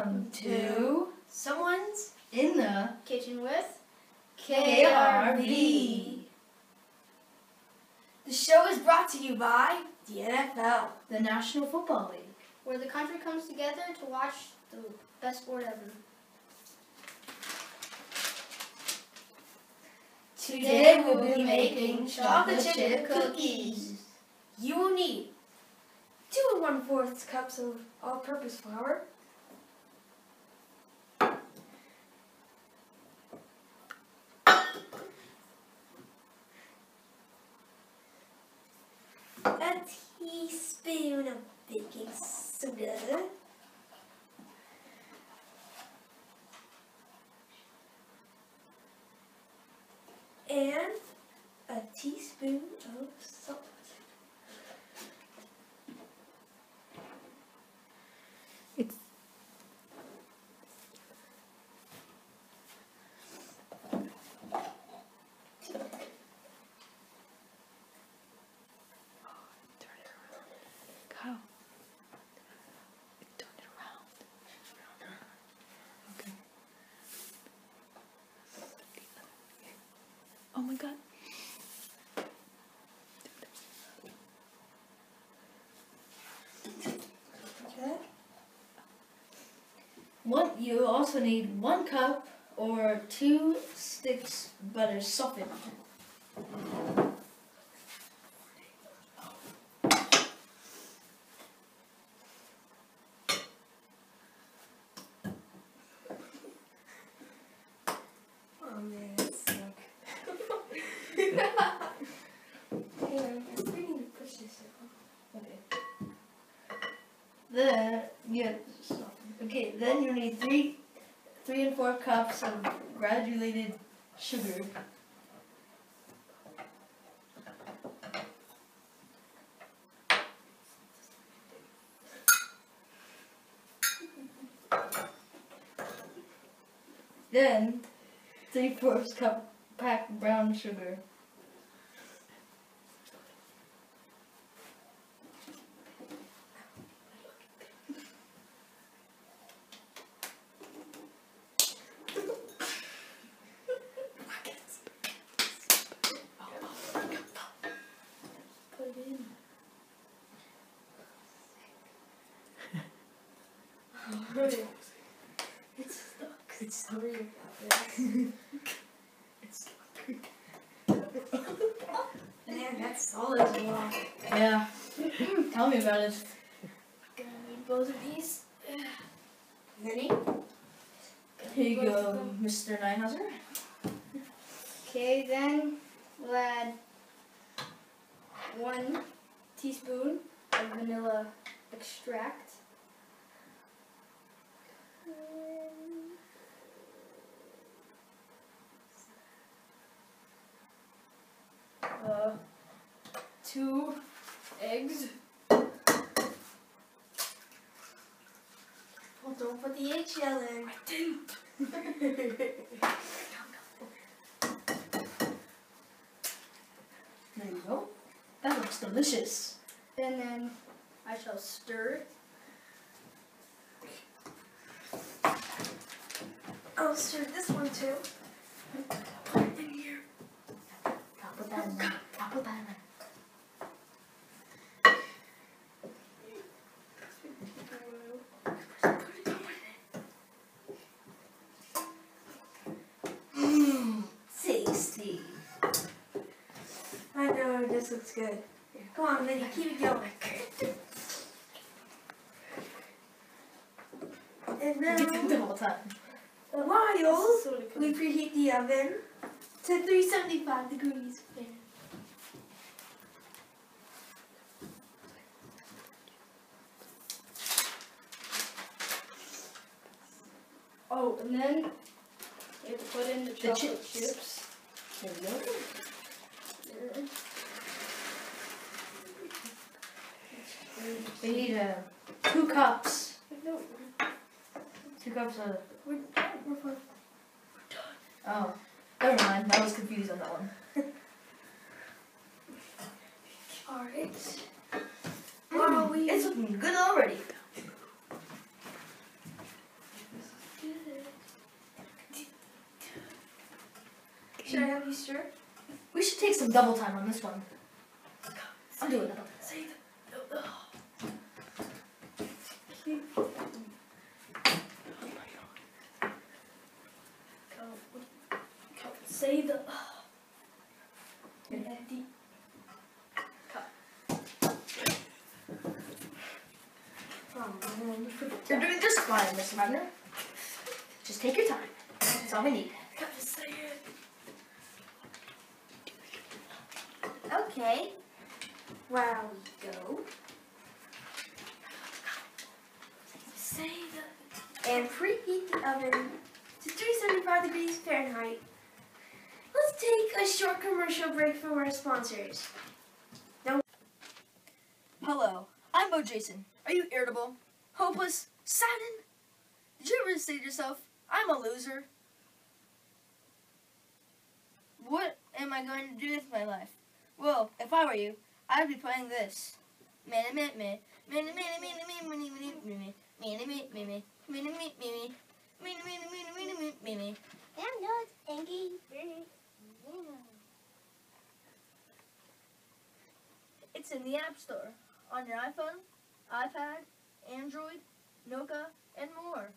Welcome to Someone's In the Kitchen with KRV. The show is brought to you by the NFL, The National Football League. where the country comes together to watch the best sport ever. Today we'll be making chocolate chip cookies. You will need 2 1/4 cups of all-purpose flour, a teaspoon of baking soda, and a teaspoon of salt. Oh my God. You also need 1 cup or 2 sticks butter softened. Oh man, that sucks. Here, I'm beginning to push this out. Then you need 3 and 4 cups of granulated sugar. Then 3/4 cup packed brown sugar. Put it in. It's stuck. It's sorry about this. It's Man, that's solid as well. yeah. Tell me about it. Gonna need both of these. Ready? Here you go, Mr. Neinhauser. Okay, then we'll add 1 teaspoon of vanilla extract. 2 eggs. Well, don't put the eggshell in. I didn't. There you go. That looks delicious. And then I shall stir it. I'll stir this one too. Put it in here. I'll put that in there. I'll put that in there. Tasty. I know, this looks good. Come on, Minnie, keep it going. And You took the now, whole time. while we preheat the oven to 375 degrees. Oh, and then you have to put in the chocolate chips. There you go. There. We need 2 cups. No, 2 cups of. we're done. We're fine. Oh, never mind. I was confused on that one. Alright. Wow, It's looking good already. Are you sure? We should take some double time on this one. I'm doing double time. Say the. Say the. You're doing just fine, Miss Wagner. Just take your time. That's all we need. Gotta say it. Okay. Wow, we go. Say the. And preheat the oven to 375 degrees Fahrenheit. Let's take a short commercial break from our sponsors. Hello, I'm Bo Jason. Are you irritable, hopeless, saddened? Did you ever say to yourself, I'm a loser? What am I going to do with my life? Well, if I were you, I'd be playing this. It's in the App Store, on your iPhone, iPad, Android, Nokia, and more.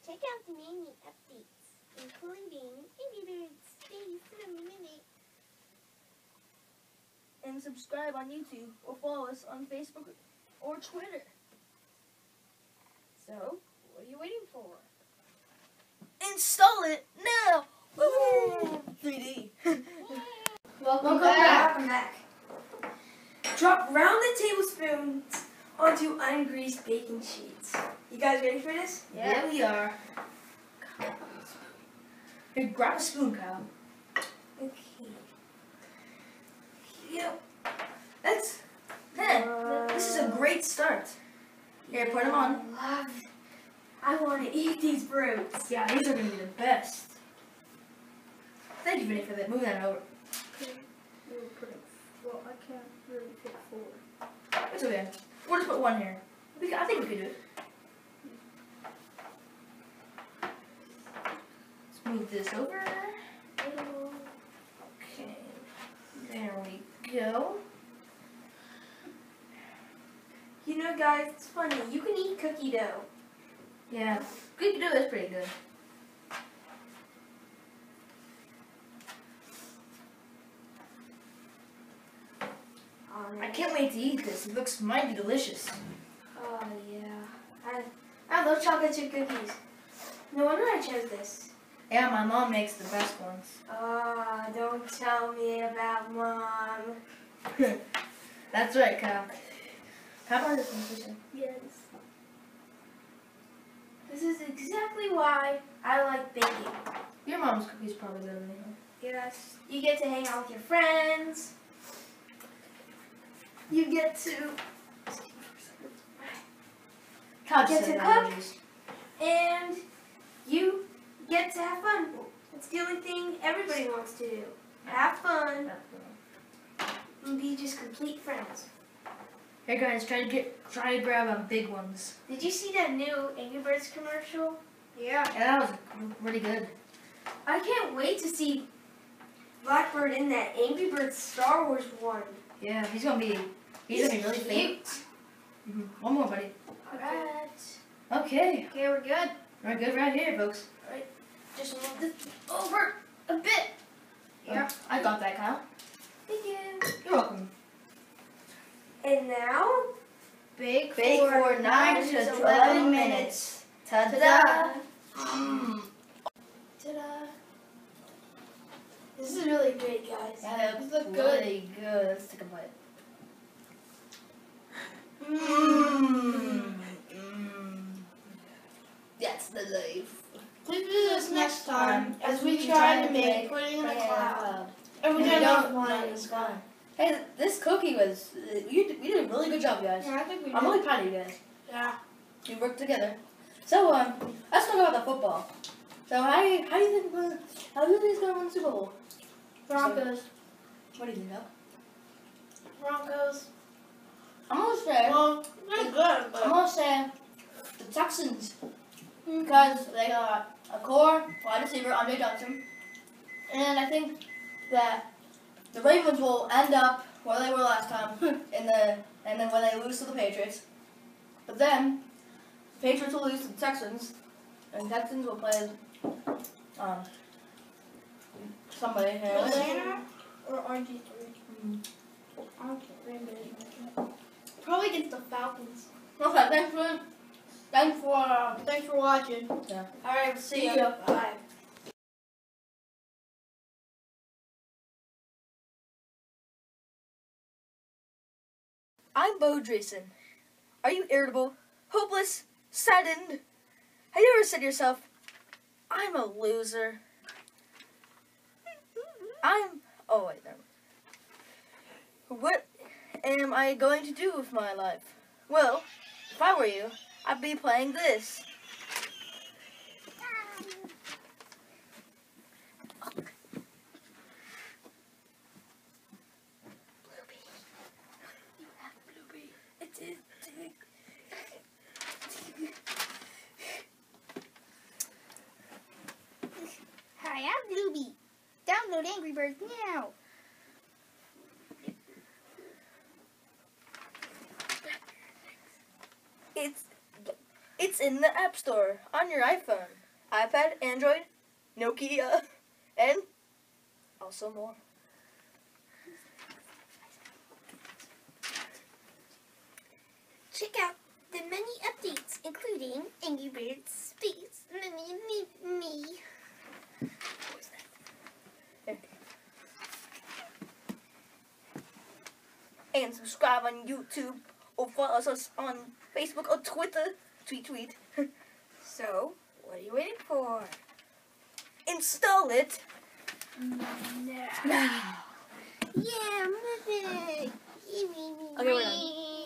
Check out the many updates, including Angry Birds Space in a Minute. And subscribe on YouTube or follow us on Facebook or Twitter. So, what are you waiting for? Install it now! Woo! 3D. Welcome back. Drop round the tablespoons onto ungreased baking sheets. You guys ready for this? Yeah, we are. Here, grab a spoon, Kyle. Okay. Yep. This is a great start. Here, put them on. I love it. I want to eat these fruits. Yeah, these are going to be the best. Thank you, Vinny, for that. Move that over. Well, I can't really fit 4. It's okay. We'll just put one here. I think we can do it. Let's move this over. Okay. There we go. You know, guys, it's funny. You can eat cookie dough. Yeah, cookie dough is pretty good. I can't wait to eat this. It looks mighty delicious. Oh, yeah. I love chocolate chip cookies. No wonder I chose this. Yeah, my mom makes the best ones. Oh, don't tell me about Mom. That's right, Kyle. How about this one, Christian? Yes. This is exactly why I like baking. Your mom's cookies probably better than yours. Yes. You get to hang out with your friends. You get to Kyle Get said to that cook? always. and you get to have fun. That's the only thing everybody wants to do. Have fun and be just complete friends. Hey guys, try to grab big ones. Did you see that new Angry Birds commercial? Yeah. Yeah, that was really good. I can't wait to see Blackbird in that Angry Birds Star Wars one. Yeah, he's gonna be really famous. cute. One more, buddy. Alright. Okay, Okay, we're good. we're good right here, folks. Just move this over a bit. Yeah. I got that, Kyle. Thank you. You're welcome. And now, Bake for 9 to 11 minutes. Ta-da! Mmm. Ta-da. This is really great, guys. That These looks look good. really good. Let's take a bite. Mmm. Mmm. That's the life. Please do this next time as we try to make pudding in a cloud. And we don't fly in the sky. Hey, this cookie was, you did a really good job, guys. Yeah, I think we I'm really proud of you guys. Yeah. We worked together. So, let's talk about the football. So, how do you think he's going to win the Super Bowl? Broncos. What do you think, Doug? Broncos. I'm going to say, Well, they're good, I'm but going to say the Texans. because they got a core wide receiver, Andre Johnson, and I think that the Ravens will end up where they were last time, and then when they lose to the Patriots. But then, the Patriots will lose to the Texans, and Texans will play somebody here. Atlanta or RG3? Probably against the Falcons. Okay, thanks for watching. Yeah. Alright, See ya. Bye. I'm Bo Jason. Are you irritable, hopeless, saddened? Have you ever said to yourself, I'm a loser? Oh wait, no. What am I going to do with my life? Well, if I were you, I'd be playing this. Hi, I'm Bluebee. Download Angry Birds now. It's in the App Store on your iPhone, iPad, Android, Nokia, and also more. Check out the many updates, including Angry Birds Space Me. And subscribe on YouTube or follow us on Facebook or Twitter. Tweet. So, what are you waiting for? Install it. Now. Yeah, move it. Okay, we're done.